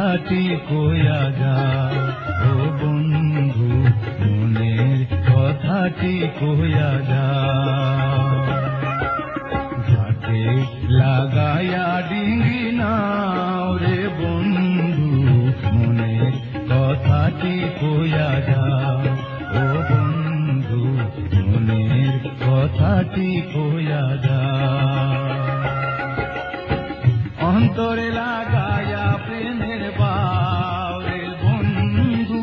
কথাটি কইয়া যা, ও বন্ধু মনের কথাটি কইয়া যা। ঘাটে লাগাইয়া ডিঙ্গি নাও রে বন্ধু মনের কথাটি কইয়া যা, ও বন্ধু মনের কথাটি কইয়া যা। অন্তরে লাগাইয়া প্রেমের বাও রে বন্ধু,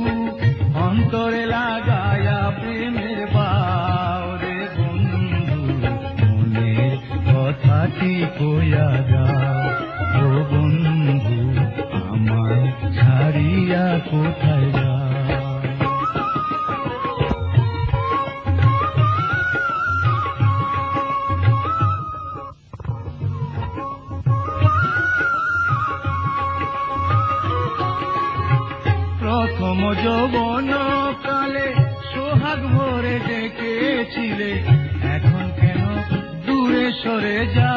অন্তরে লাগাইয়া প্রেমের বাও রে বন্ধু মনের কথাটি কইয়া যা, ও বন্ধু আমায় ছাড়িয়া কোথায় যা। প্রথম যৌবন কালে সোহাগ ভরে ডেকেছিলে, এখন কেন দূরে সরে যা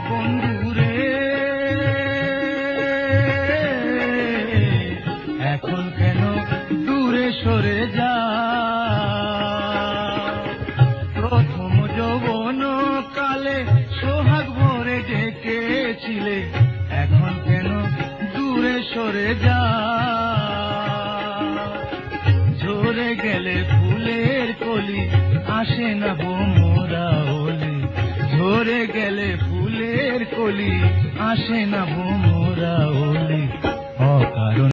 বন্ধুরে, এখন কেন দূরে সরে যা। প্রথম যৌবন কালে সোহাগ ভরে ডেকেছিলে, এখন কেন দূরে সরে যা। ঝরে গেলে ফুলের কলি আসে না ভোমরা ওলি, ঝরে গেলে ফুলের কলি আসে না ভোমরা ওলি। অকারণ